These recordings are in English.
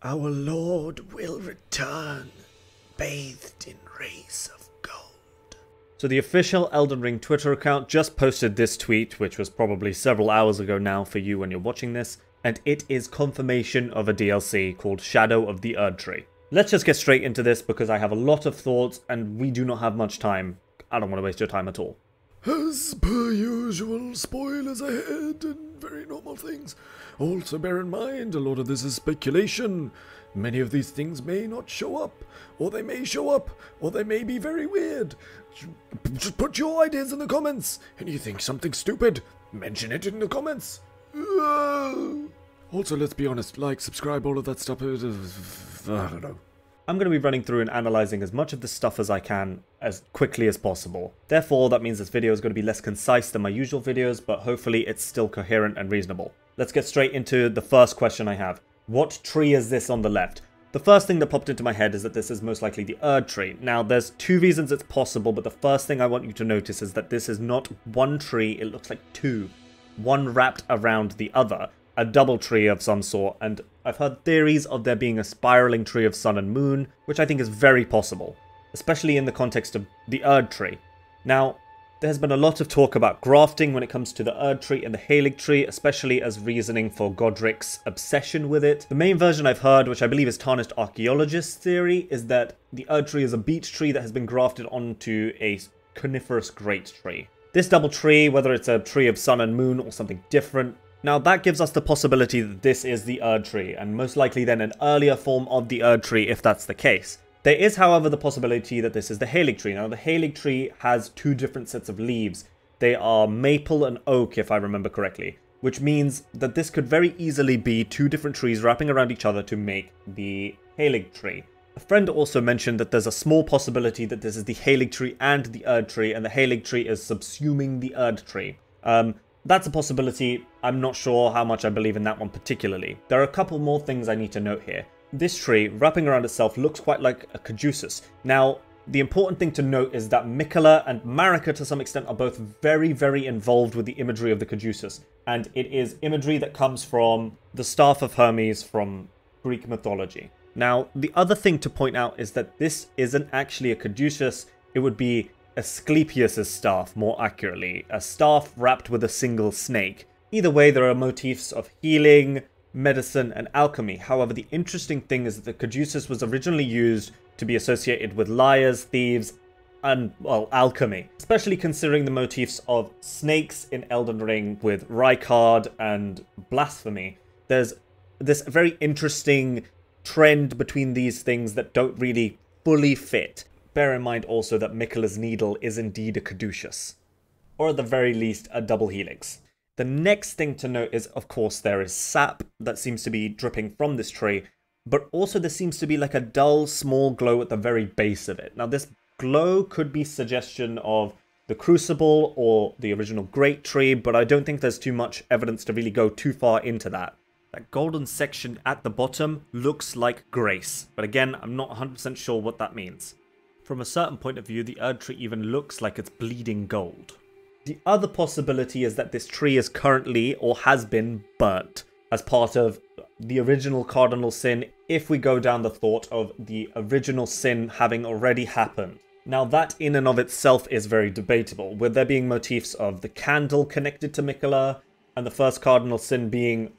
Our Lord will return, bathed in rays of gold. So the official Elden Ring Twitter account just posted this tweet, which was probably several hours ago now for you when you're watching this, and it is confirmation of a DLC called Shadow of the Erdtree. Let's just get straight into this because I have a lot of thoughts and we do not have much time. I don't want to waste your time at all. As per usual, spoilers ahead and very normal things. Also bear in mind, a lot of this is speculation. Many of these things may not show up, or they may show up, or they may be very weird. Just put your ideas in the comments, and you think something stupid, mention it in the comments. Also, let's be honest, like, subscribe, all of that stuff, I don't know. I'm going to be running through and analysing as much of this stuff as I can as quickly as possible. Therefore, that means this video is going to be less concise than my usual videos, but hopefully it's still coherent and reasonable. Let's get straight into the first question I have. What tree is this on the left? The first thing that popped into my head is that this is most likely the Erdtree. Now, there's two reasons it's possible, but the first thing I want you to notice is that this is not one tree, it looks like two. One wrapped around the other. A double tree of some sort, and I've heard theories of there being a spiraling tree of sun and moon, which I think is very possible, especially in the context of the Erdtree. Now, there's been a lot of talk about grafting when it comes to the Erdtree and the Haligtree, especially as reasoning for Godric's obsession with it. The main version I've heard, which I believe is Tarnished Archaeologist's theory, is that the Erdtree is a beech tree that has been grafted onto a coniferous great tree. This double tree, whether it's a tree of sun and moon or something different, now that gives us the possibility that this is the Erdtree, and most likely then an earlier form of the Erdtree if that's the case. There is, however, the possibility that this is the Haligtree. Now, the Haligtree has two different sets of leaves. They are maple and oak, if I remember correctly, which means that this could very easily be two different trees wrapping around each other to make the Haligtree. A friend also mentioned that there's a small possibility that this is the Haligtree and the Erdtree, and the Haligtree is subsuming the Erdtree. That's a possibility. I'm not sure how much I believe in that one particularly. There are a couple more things I need to note here. This tree, wrapping around itself, looks quite like a caduceus. Now, the important thing to note is that MIQUELLA and Marika, to some extent, are both very, very involved with the imagery of the caduceus. And it is imagery that comes from the Staff of Hermes from Greek mythology. Now, the other thing to point out is that this isn't actually a caduceus. It would be Asclepius' staff, more accurately, a staff wrapped with a single snake. Either way, there are motifs of healing, medicine, and alchemy. However, the interesting thing is that the caduceus was originally used to be associated with liars, thieves, and, well, alchemy. Especially considering the motifs of snakes in Elden Ring with Rykard and blasphemy. There's this very interesting trend between these things that don't really fully fit. Bear in mind also that MIQUELLA's needle is indeed a caduceus, or at the very least a double helix. The next thing to note is, of course, there is sap that seems to be dripping from this tree, but also there seems to be like a dull, small glow at the very base of it. Now, this glow could be suggestion of the Crucible or the original Great Tree, but I don't think there's too much evidence to really go too far into that. That golden section at the bottom looks like grace, but again, I'm not 100% sure what that means. From a certain point of view, the Erdtree even looks like it's bleeding gold. The other possibility is that this tree is currently, or has been, burnt as part of the original cardinal sin, if we go down the thought of the original sin having already happened. Now, that in and of itself is very debatable, with there being motifs of the candle connected to MIQUELLA, and the first cardinal sin being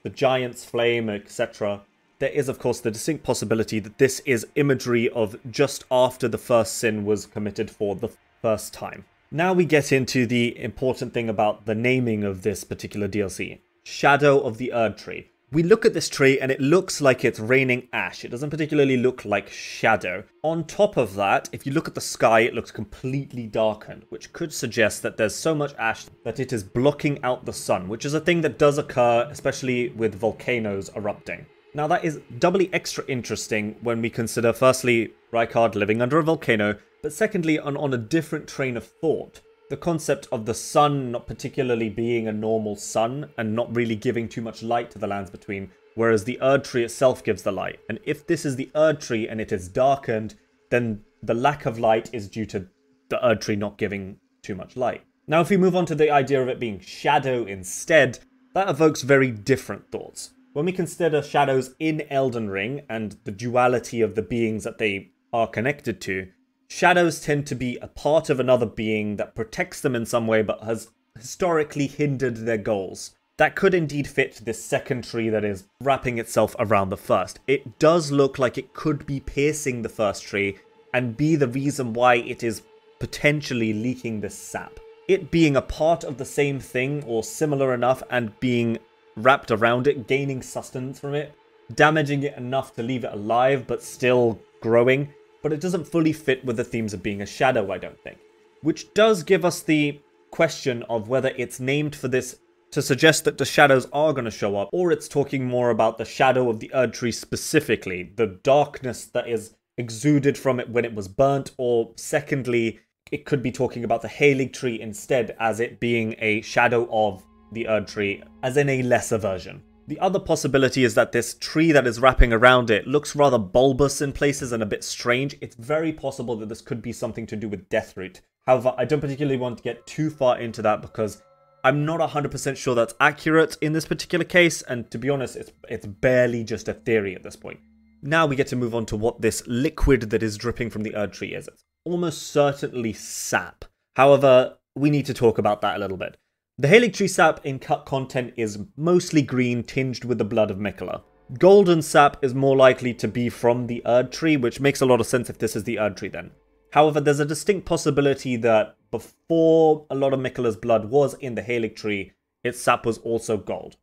the giant's flame, etc. There is, of course, the distinct possibility that this is imagery of just after the first sin was committed for the first time. Now we get into the important thing about the naming of this particular DLC. Shadow of the Erdtree. We look at this tree and it looks like it's raining ash. It doesn't particularly look like shadow. On top of that, if you look at the sky, it looks completely darkened, which could suggest that there's so much ash that it is blocking out the sun, which is a thing that does occur, especially with volcanoes erupting. Now, that is doubly extra interesting when we consider, firstly, Rykard living under a volcano, but secondly, on a different train of thought. The concept of the sun not particularly being a normal sun and not really giving too much light to the lands between, whereas the Erdtree itself gives the light. And if this is the Erdtree and it is darkened, then the lack of light is due to the Erdtree not giving too much light. Now, if we move on to the idea of it being shadow instead, that evokes very different thoughts. When we consider shadows in Elden Ring and the duality of the beings that they are connected to, shadows tend to be a part of another being that protects them in some way but has historically hindered their goals. That could indeed fit this second tree that is wrapping itself around the first. It does look like it could be piercing the first tree and be the reason why it is potentially leaking this sap. It being a part of the same thing or similar enough and being wrapped around it, gaining sustenance from it, damaging it enough to leave it alive but still growing, but it doesn't fully fit with the themes of being a shadow, I don't think. Which does give us the question of whether it's named for this to suggest that the shadows are going to show up, or it's talking more about the shadow of the Erdtree specifically, the darkness that is exuded from it when it was burnt, or secondly, it could be talking about the Halig tree instead as it being a shadow of the Erdtree, as in a lesser version. The other possibility is that this tree that is wrapping around it looks rather bulbous in places and a bit strange. It's very possible that this could be something to do with Deathroot. However, I don't particularly want to get too far into that because I'm not 100% sure that's accurate in this particular case, and to be honest, it's barely just a theory at this point. Now we get to move on to what this liquid that is dripping from the Erdtree is. It's almost certainly sap. However, we need to talk about that a little bit. The Halig tree sap in cut content is mostly green, tinged with the blood of MIQUELLA. Golden sap is more likely to be from the Erdtree, which makes a lot of sense if this is the Erdtree then. However, there's a distinct possibility that before a lot of MIQUELLA's blood was in the Halig tree, its sap was also gold.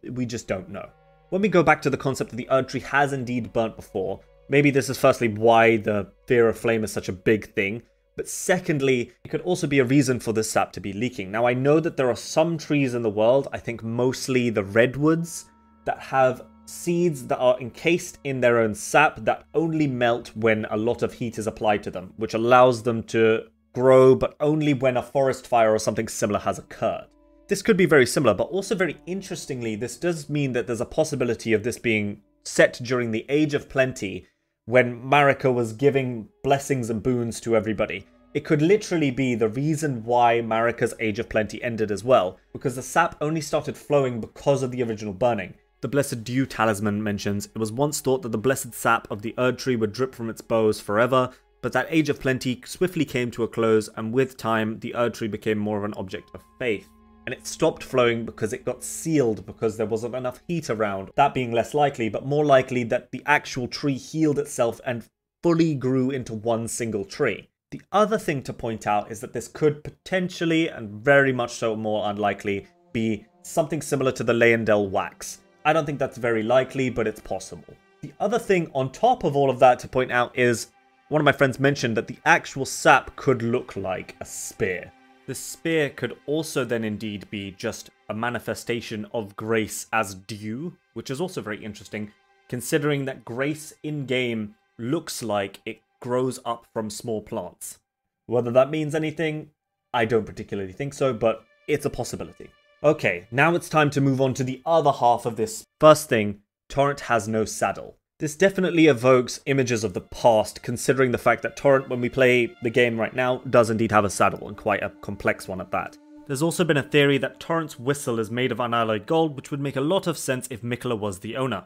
We just don't know. When we go back to the concept that the Erdtree has indeed burnt before, maybe this is firstly why the fear of flame is such a big thing, but secondly, it could also be a reason for this sap to be leaking. Now, I know that there are some trees in the world, I think mostly the redwoods, that have seeds that are encased in their own sap that only melt when a lot of heat is applied to them, which allows them to grow, but only when a forest fire or something similar has occurred. This could be very similar, but also very interestingly, this does mean that there's a possibility of this being set during the Age of Plenty, when Marika was giving blessings and boons to everybody. It could literally be the reason why Marika's Age of Plenty ended as well, because the sap only started flowing because of the original burning. The Blessed Dew Talisman mentions, it was once thought that the blessed sap of the Erdtree would drip from its boughs forever, but that Age of Plenty swiftly came to a close, and with time, the Erdtree became more of an object of faith. And it stopped flowing because it got sealed because there wasn't enough heat around. That being less likely, but more likely that the actual tree healed itself and fully grew into one single tree. The other thing to point out is that this could potentially, and very much so more unlikely, be something similar to the Leyendell wax. I don't think that's very likely, but it's possible. The other thing on top of all of that to point out is, one of my friends mentioned that the actual sap could look like a spear. The spear could also then indeed be just a manifestation of grace as dew, which is also very interesting, considering that grace in-game looks like it grows up from small plants. Whether that means anything, I don't particularly think so, but it's a possibility. Okay, now it's time to move on to the other half of this. First thing, Torrent has no saddle. This definitely evokes images of the past, considering the fact that Torrent, when we play the game right now, does indeed have a saddle, and quite a complex one at that. There's also been a theory that Torrent's whistle is made of unalloyed gold, which would make a lot of sense if MIQUELLA was the owner.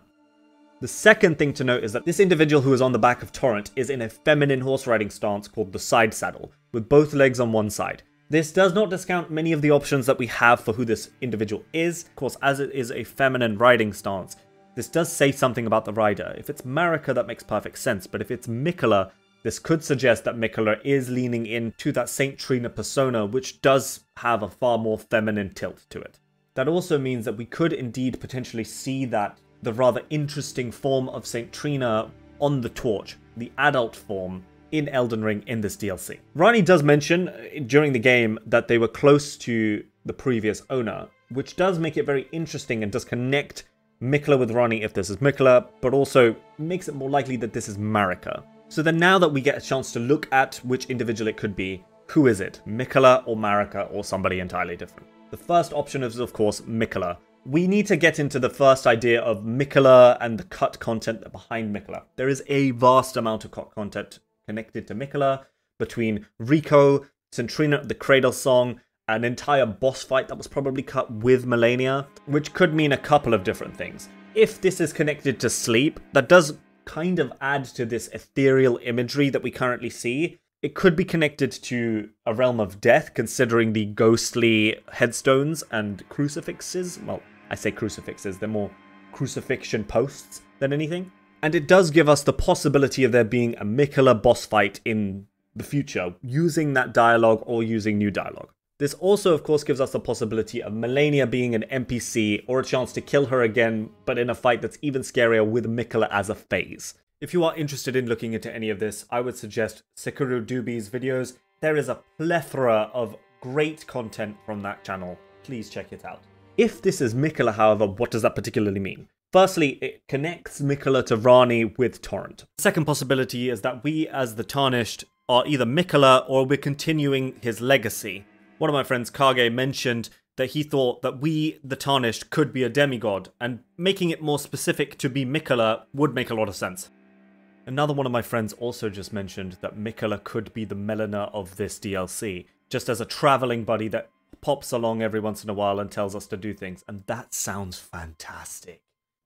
The second thing to note is that this individual who is on the back of Torrent is in a feminine horse riding stance called the side saddle, with both legs on one side. This does not discount many of the options that we have for who this individual is. Of course, as it is a feminine riding stance, this does say something about the rider. If it's Marika, that makes perfect sense, but if it's MIQUELLA, this could suggest that MIQUELLA is leaning into that Saint Trina persona, which does have a far more feminine tilt to it. That also means that we could indeed potentially see that the rather interesting form of Saint Trina on the torch, the adult form, in Elden Ring in this DLC. Ranni does mention during the game that they were close to the previous owner, which does make it very interesting and does connect MIQUELLA with Ranni if this is MIQUELLA, but also makes it more likely that this is Marika. So then now that we get a chance to look at which individual it could be, who is it? MIQUELLA or Marika or somebody entirely different? The first option is of course MIQUELLA. We need to get into the first idea of MIQUELLA and the cut content behind MIQUELLA. There is a vast amount of cut content connected to MIQUELLA, between Rico, Saint Trina, the Cradle song, an entire boss fight that was probably cut with Melania, which could mean a couple of different things. if this is connected to sleep, that does kind of add to this ethereal imagery that we currently see. It could be connected to a realm of death, considering the ghostly headstones and crucifixes. Well, I say crucifixes, they're more crucifixion posts than anything. And it does give us the possibility of there being a MIQUELLA boss fight in the future, using that dialogue or using new dialogue. This also, of course, gives us the possibility of Malenia being an NPC, or a chance to kill her again, but in a fight that's even scarier with MIQUELLA as a phase. If you are interested in looking into any of this, I would suggest Sekiro Doobie's videos. There is a plethora of great content from that channel. Please check it out. If this is MIQUELLA, however, what does that particularly mean? Firstly, it connects MIQUELLA to Rani with Torrent. The second possibility is that we, as the Tarnished, are either MIQUELLA or we're continuing his legacy. One of my friends, Kage, mentioned that he thought that we, the Tarnished, could be a demigod, and making it more specific to be MIQUELLA would make a lot of sense. Another one of my friends also just mentioned that MIQUELLA could be the Melina of this DLC, just as a traveling buddy that pops along every once in a while and tells us to do things, and that sounds fantastic.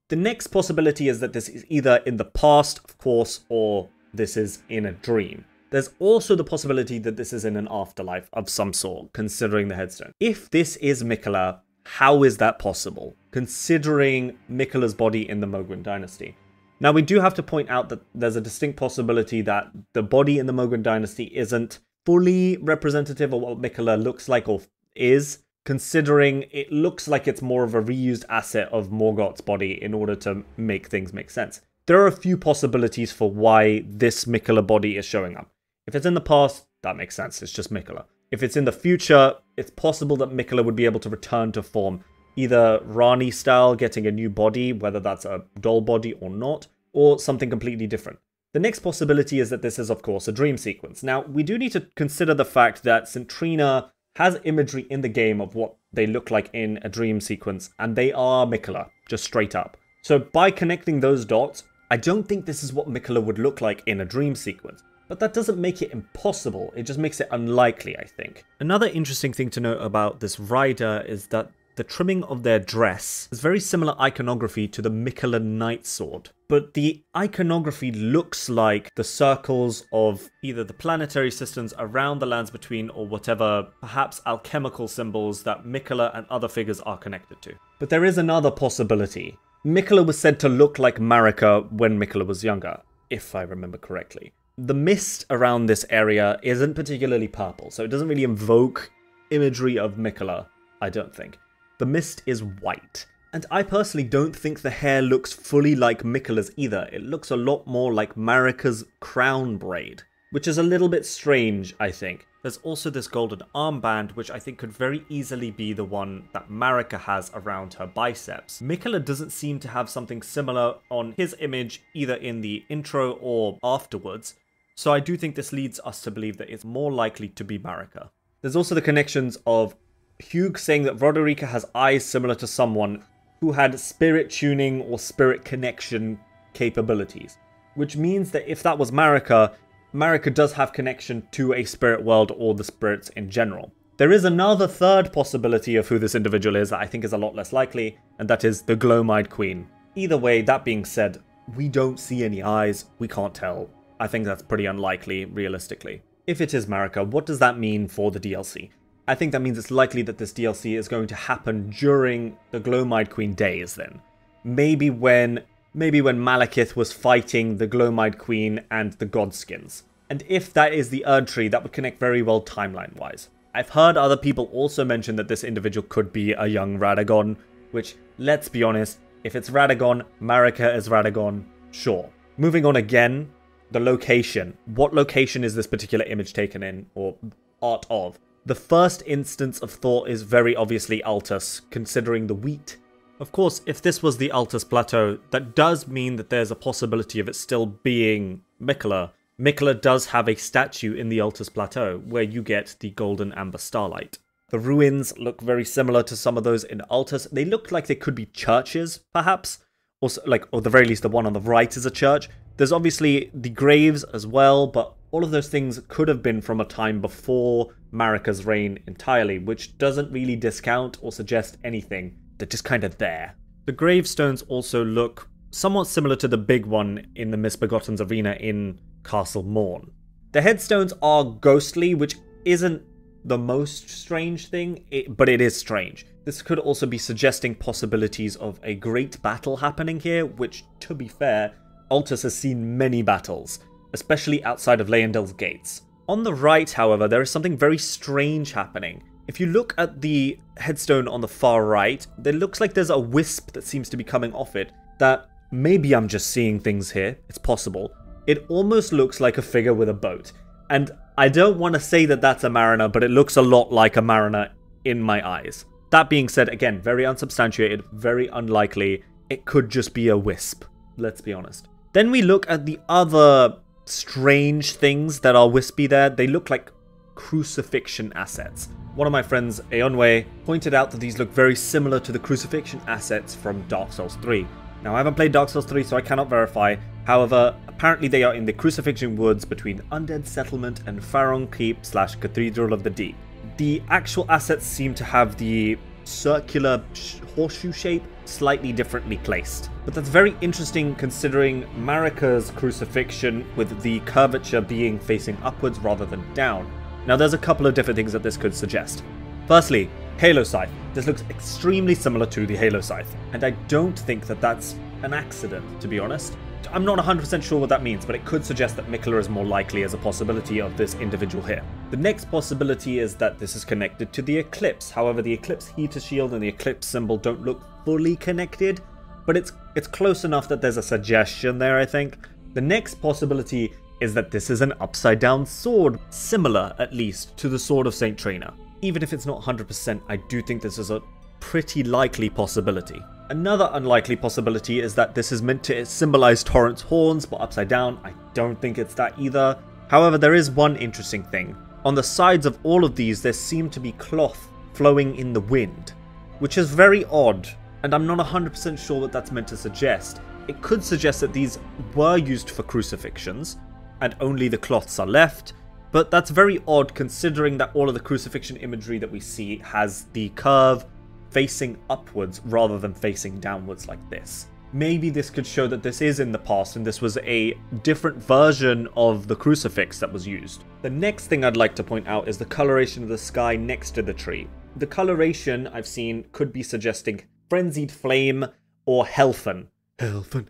The next possibility is that this is either in the past, of course, or this is in a dream. There's also the possibility that this is in an afterlife of some sort, considering the headstone. If this is MIQUELLA, how is that possible, considering MIQUELLA's body in the Mogwin Dynasty? Now, we do have to point out that there's a distinct possibility that the body in the Mogwin Dynasty isn't fully representative of what MIQUELLA looks like or is, considering it looks like it's more of a reused asset of Morgoth's body in order to make things make sense. There are a few possibilities for why this MIQUELLA body is showing up. If it's in the past, that makes sense, it's just MIQUELLA. If it's in the future, it's possible that MIQUELLA would be able to return to form, either Rani style, getting a new body, whether that's a doll body or not, or something completely different. The next possibility is that this is, of course, a dream sequence. Now, we do need to consider the fact that St. Trina has imagery in the game of what they look like in a dream sequence, and they are MIQUELLA, just straight up. So by connecting those dots, I don't think this is what MIQUELLA would look like in a dream sequence. But that doesn't make it impossible, it just makes it unlikely, I think. Another interesting thing to note about this rider is that the trimming of their dress is very similar iconography to the MIQUELLA Knight Sword. But the iconography looks like the circles of either the planetary systems around the Lands Between or whatever, perhaps alchemical symbols that MIQUELLA and other figures are connected to. But there is another possibility. MIQUELLA was said to look like Marika when MIQUELLA was younger, if I remember correctly. The mist around this area isn't particularly purple, so it doesn't really invoke imagery of MIQUELLA, I don't think. The mist is white. And I personally don't think the hair looks fully like MIQUELLA's either. It looks a lot more like Marika's crown braid, which is a little bit strange, I think. There's also this golden armband, which I think could very easily be the one that Marika has around her biceps. MIQUELLA doesn't seem to have something similar on his image, either in the intro or afterwards, so I do think this leads us to believe that it's more likely to be Marika. There's also the connections of Hugh saying that Roderica has eyes similar to someone who had spirit tuning or spirit connection capabilities, which means that if that was Marika, Marika does have connection to a spirit world or the spirits in general. There is another third possibility of who this individual is that I think is a lot less likely, and that is the Gloam-Eyed Queen. Either way, that being said, we don't see any eyes, we can't tell. I think that's pretty unlikely, realistically. If it is Marika, what does that mean for the DLC? I think that means it's likely that this DLC is going to happen during the Gloam-Eyed Queen days then. Maybe when Malekith was fighting the Gloam-Eyed Queen and the Godskins. And if that is the Erdtree, that would connect very well timeline-wise. I've heard other people also mention that this individual could be a young Radagon, which, let's be honest, if it's Radagon, Marika is Radagon, sure. Moving on again, the location. What location is this particular image taken in, or art of? The first instance of thought is very obviously Altus, considering the wheat. Of course, if this was the Altus Plateau, that does mean that there's a possibility of it still being MIQUELLA. MIQUELLA does have a statue in the Altus Plateau, where you get the golden amber starlight. The ruins look very similar to some of those in Altus. They look like they could be churches, perhaps. Also, or at the very least, the one on the right is a church. There's obviously the graves as well, but all of those things could have been from a time before Marika's reign entirely, which doesn't really discount or suggest anything. They're just kind of there. The gravestones also look somewhat similar to the big one in the Misbegotten's arena in Castle Morn. The headstones are ghostly, which isn't the most strange thing, but it is strange. This could also be suggesting possibilities of a great battle happening here, which, to be fair, Altus has seen many battles, especially outside of Leyendel's gates. On the right, however, there is something very strange happening. If you look at the headstone on the far right, there looks like there's a wisp that seems to be coming off it, that maybe I'm just seeing things here, it's possible. It almost looks like a figure with a boat, and I don't want to say that that's a mariner, but it looks a lot like a mariner in my eyes. That being said, again, very unsubstantiated, very unlikely. It could just be a wisp, let's be honest. Then we look at the other strange things that are wispy there. They look like crucifixion assets. One of my friends, Eonwe, pointed out that these look very similar to the crucifixion assets from Dark Souls 3. Now, I haven't played Dark Souls 3, so I cannot verify. However, apparently they are in the Crucifixion Woods between Undead Settlement and Farron Keep / Cathedral of the Deep. The actual assets seem to have the circular horseshoe shape slightly differently placed. But that's very interesting considering Marika's crucifixion with the curvature being facing upwards rather than down. Now, there's a couple of different things that this could suggest. Firstly, Halo Scythe. This looks extremely similar to the Halo Scythe, and I don't think that that's an accident, to be honest. I'm not 100% sure what that means, but it could suggest that MIQUELLA is more likely as a possibility of this individual here. The next possibility is that this is connected to the Eclipse. However, the Eclipse heater shield and the Eclipse symbol don't look fully connected, but it's close enough that there's a suggestion there, I think. The next possibility is that this is an upside-down sword, similar, at least, to the Sword of St. Trina. Even if it's not 100%, I do think this is a pretty likely possibility. Another unlikely possibility is that this is meant to symbolize Torrent's horns, but upside down. I don't think it's that either. However, there is one interesting thing. On the sides of all of these, there seem to be cloth flowing in the wind, which is very odd, and I'm not 100% sure what that's meant to suggest. It could suggest that these were used for crucifixions, and only the cloths are left, but that's very odd considering that all of the crucifixion imagery that we see has the curve facing upwards rather than facing downwards like this. Maybe this could show that this is in the past and this was a different version of the crucifix that was used. The next thing I'd like to point out is the coloration of the sky next to the tree. The coloration I've seen could be suggesting frenzied flame or Helfen. Helfen.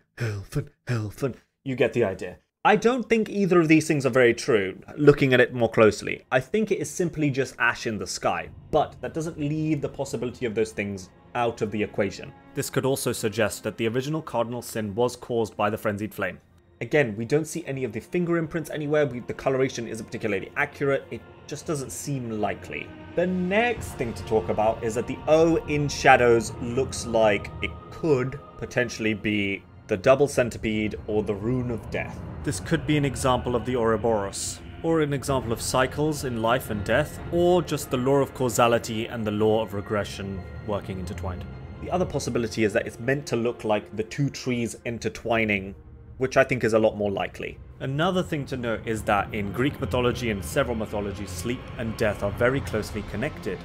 You get the idea. I don't think either of these things are very true, looking at it more closely. I think it is simply just ash in the sky, but that doesn't leave the possibility of those things out of the equation. This could also suggest that the original cardinal sin was caused by the frenzied flame. Again, we don't see any of the finger imprints anywhere, the coloration isn't particularly accurate, it just doesn't seem likely. The next thing to talk about is that the O in shadows looks like it could potentially be the double centipede or the rune of death. This could be an example of the Ouroboros, or an example of cycles in life and death, or just the law of causality and the law of regression working intertwined. The other possibility is that it's meant to look like the two trees intertwining, which I think is a lot more likely. Another thing to note is that in Greek mythology and several mythologies, sleep and death are very closely connected.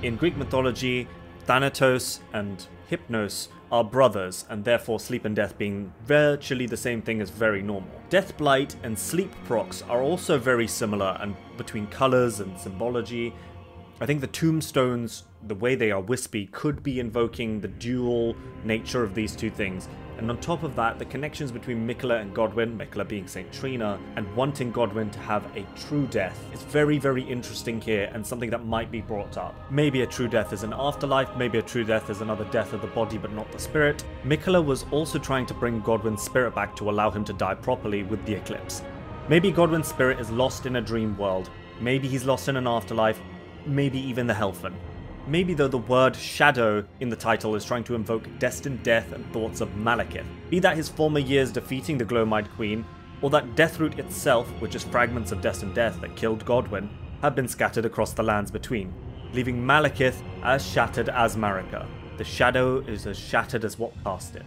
In Greek mythology, Thanatos and Hypnos are brothers, and therefore sleep and death being virtually the same thing is very normal. Death Blight and Sleep Procs are also very similar, and between colours and symbology. I think the tombstones, the way they are wispy, could be invoking the dual nature of these two things. And on top of that, the connections between MIQUELLA and Godwyn, MIQUELLA being St. Trina, and wanting Godwyn to have a true death is very, very interesting here and something that might be brought up. Maybe a true death is an afterlife, maybe a true death is another death of the body but not the spirit. MIQUELLA was also trying to bring Godwyn's spirit back to allow him to die properly with the eclipse. Maybe Godwyn's spirit is lost in a dream world, maybe he's lost in an afterlife, maybe even the Helfen. Maybe though the word shadow in the title is trying to invoke destined death and thoughts of Malekith. Be that his former years defeating the Glow-Eyed Queen, or that Deathroot itself, which is fragments of destined death that killed Godwyn, have been scattered across the lands between, leaving Malekith as shattered as Marika. The shadow is as shattered as what cast it.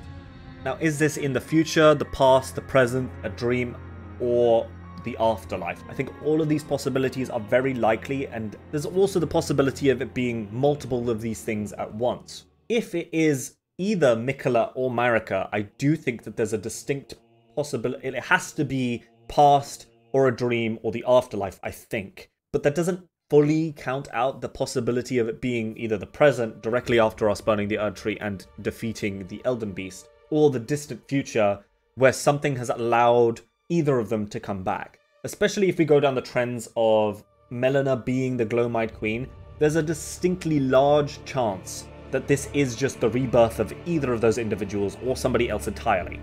Now, is this in the future, the past, the present, a dream, or the afterlife? I think all of these possibilities are very likely, and there's also the possibility of it being multiple of these things at once. If it is either MIQUELLA or Marika, I do think that there's a distinct possibility. It has to be past or a dream or the afterlife, I think. But that doesn't fully count out the possibility of it being either the present, directly after us burning the Erdtree and defeating the Elden Beast, or the distant future, where something has allowed either of them to come back. Especially if we go down the trends of Melina being the Glowmite Queen, there's a distinctly large chance that this is just the rebirth of either of those individuals or somebody else entirely.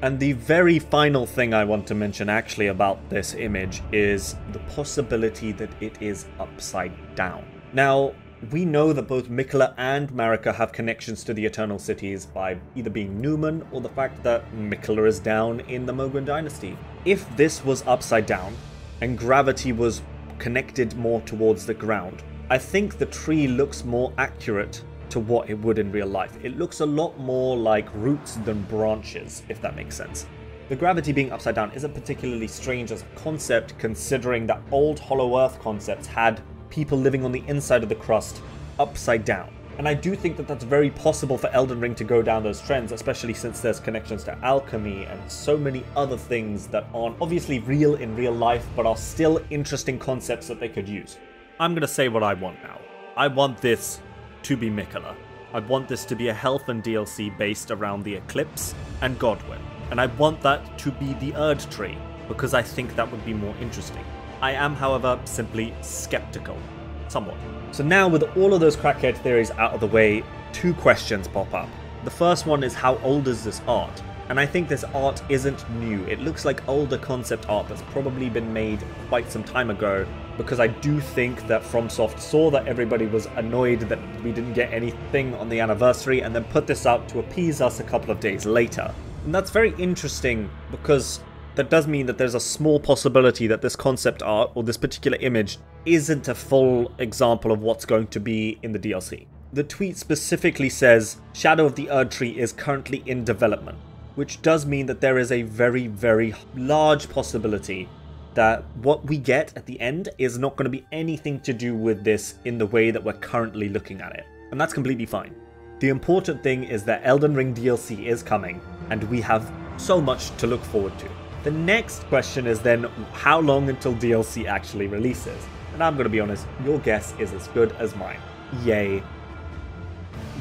And the very final thing I want to mention actually about this image is the possibility that it is upside down. Now, we know that both MIQUELLA and Marika have connections to the Eternal Cities by either being Newman or the fact that MIQUELLA is down in the Mogwai Dynasty. If this was upside down and gravity was connected more towards the ground, I think the tree looks more accurate to what it would in real life. It looks a lot more like roots than branches, if that makes sense. The gravity being upside down isn't particularly strange as a concept, considering that old Hollow Earth concepts had people living on the inside of the crust upside down. And I do think that that's very possible for Elden Ring to go down those trends, especially since there's connections to alchemy and so many other things that aren't obviously real in real life, but are still interesting concepts that they could use. I'm gonna say what I want now. I want this to be MIQUELLA. I want this to be a Health and DLC based around the Eclipse and Godwyn. And I want that to be the Erdtree, because I think that would be more interesting. I am, however, simply skeptical. Somewhat. So now with all of those crackhead theories out of the way, two questions pop up. The first one is, how old is this art? And I think this art isn't new. It looks like older concept art that's probably been made quite some time ago, because I do think that FromSoft saw that everybody was annoyed that we didn't get anything on the anniversary and then put this out to appease us a couple of days later. And that's very interesting, because that does mean that there's a small possibility that this concept art or this particular image isn't a full example of what's going to be in the DLC. The tweet specifically says, Shadow of the Erdtree is currently in development, which does mean that there is a very, very large possibility that what we get at the end is not going to be anything to do with this in the way that we're currently looking at it. And that's completely fine. The important thing is that Elden Ring DLC is coming, and we have so much to look forward to. The next question is then, how long until DLC actually releases? And I'm going to be honest, your guess is as good as mine. Yay.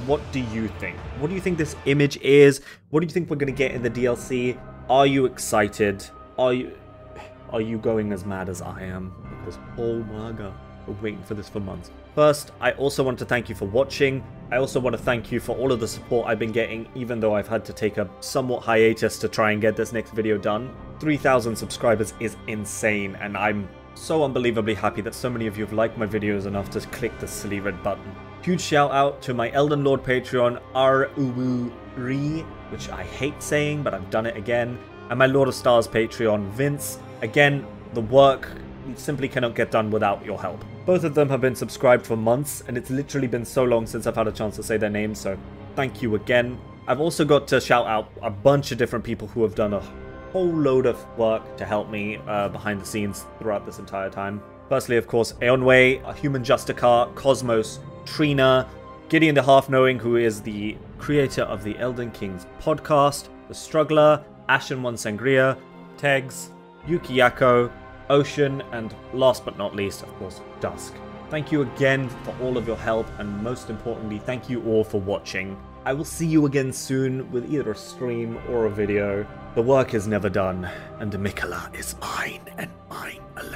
What do you think? What do you think this image is? What do you think we're going to get in the DLC? Are you excited? Are you going as mad as I am? Because, oh my god, we're waiting for this for months. First, I also want to thank you for watching. I also want to thank you for all of the support I've been getting, even though I've had to take a somewhat hiatus to try and get this next video done. 3,000 subscribers is insane, and I'm so unbelievably happy that so many of you have liked my videos enough to click the silly red button. Huge shout out to my Elden Lord Patreon, AHumanJusticar, which I hate saying, but I've done it again, and my Lord of Stars Patreon, Vince. Again, the work simply cannot get done without your help. Both of them have been subscribed for months, and it's literally been so long since I've had a chance to say their names, so thank you again. I've also got to shout out a bunch of different people who have done a whole load of work to help me behind the scenes throughout this entire time. Firstly, of course, Eonwe, AHumanJusticar, Kosmos, Trina, Gideon the Half-Knowing, who is the creator of the Elden Kings podcast, The Struggler, AshenOneSangria, Tegs, YukiYako, Ocean, and last but not least, of course, Dusk. Thank you again for all of your help, and most importantly, thank you all for watching. I will see you again soon with either a stream or a video. The work is never done, and MIQUELLA is mine and mine alone.